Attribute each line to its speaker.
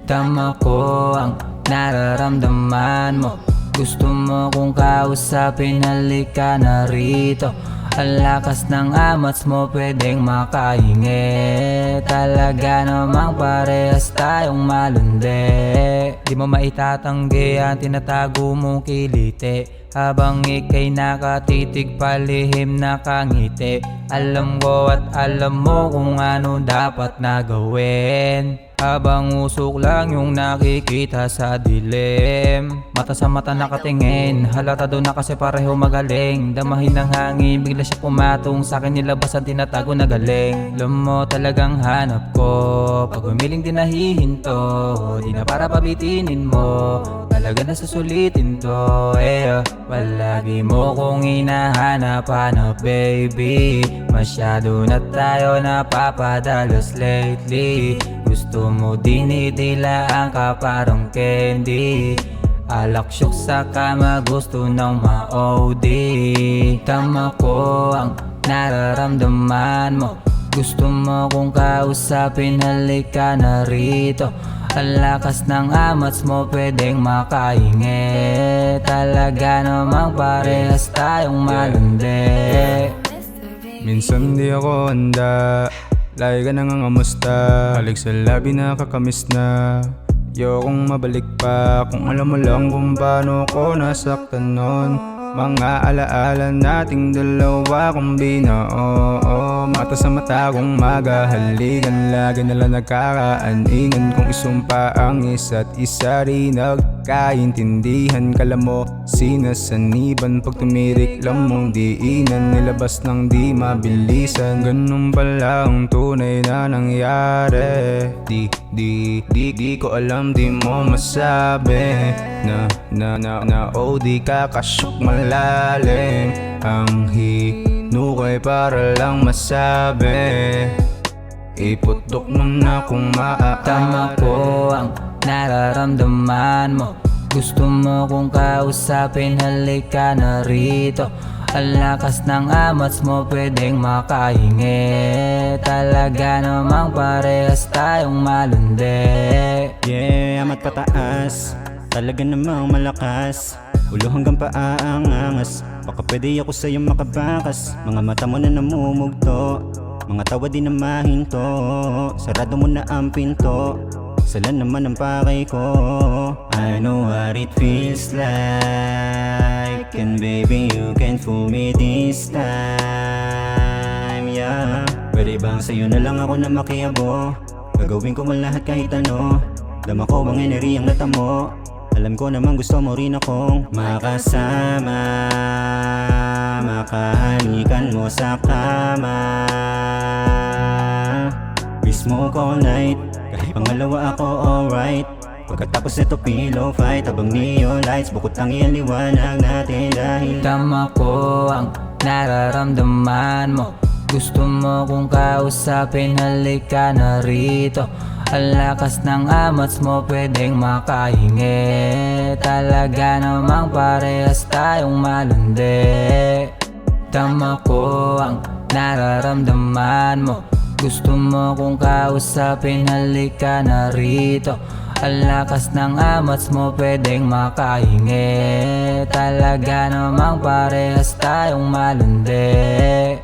Speaker 1: Tama ko ang nararamdaman mo. Gusto mo kong kausapin, halika na rito. Ang lakas ng amats mo, pwedeng makahingi. Talaga namang parehas tayong malundi. Di mo maitatanggi ang tinatago mong kiliti. Habang ika'y nakatitig, palihim nakangiti. Alam ko at alam mo kung ano dapat na gawin. Habang usok lang yung nakikita sa dilim. Mata sa mata nakatingin, halata doon na kasi pareho magaling. Damahin ng hangin, bigla siya pumatong sa akin, nilabas ang tinatago na galing. Alam mo talagang hanap ko, pag umiling din nahihinto. Di na para pabitinin mo, talaga na susulitin to. Palagi mo kong hinahanap-hanap baby. Masyado na tayo napapadalos lately. Gusto mo dinidilaan ka parang candy. Alak-syok sa kama, gusto ng ma-OD. Tama ko ang nararamdaman mo. Gusto mo kong kausapin, halika na rito. Ang lakas ng amats mo, pwedeng makahingi. Talaga namang parehas tayong malundi.
Speaker 2: Minsan di ako handa, lagi ka nangangamusta. Halik sa labi nakakamiss na. Ayokong mabalik pa, kung alam mo lang kung paano ko nasaktan nun. Mga alaala nating dalawa kung binao. Mata sa mata kong magahalikan, lagi nalang nagkakaaningan. Kung isumpa ang isa't isa, rin nagkaintindihan. Kala mo sinasaniban, pag tumirik lang mong diinan. Nilabas ng di mabilisan, ganun pala ang tunay na nangyari. Di ko alam, di mo masabi na OD ka, kasyok malalim. Ang hinukay para lang masabi, iputok mo na kung maaari.
Speaker 1: Tama ko ang nararamdaman mo. Gusto mo kong kausapin, halika na rito. Ang lakas ng amats mo, pwedeng makahingi. Talaga namang parehas tayong malundi.
Speaker 3: Yeah, amat pataas, talaga namang malakas. Ulo hanggang paa ang angas, baka pwede ako sa'yo makabakas. Mga mata mo na namumugto, mga tawa di na mahinto. Sarado mo na ang pinto, sala naman ang pakay ko. I know what it feels like, and baby you can fool me this time, yeah. Pwede bang sa'yo na lang ako na makiabo? Gagawin ko man lahat kahit ano. Dama ko ang enerhiyang natamo. Alam ko naman gusto mo rin akong makasama. Makahalikan mo sa kama. Kiss mo ko all night, kahit pangalawa ako alright. Pagkatapos nito pillow fight, habang neon lights bukod ang iyong liwanag natin. Dahil
Speaker 1: Tama ko ang nararamdaman mo. Gusto mo kong kausapin, halika na rito. Ang lakas ng amats mo, pwedeng makahingi. Talaga namang parehas tayong malundi. Tama ko ang nararamdaman mo. Gusto mo kong kausapin, halika na rito. Ang lakas ng amats mo, pwedeng makahingi. Talaga namang parehas tayong malundi.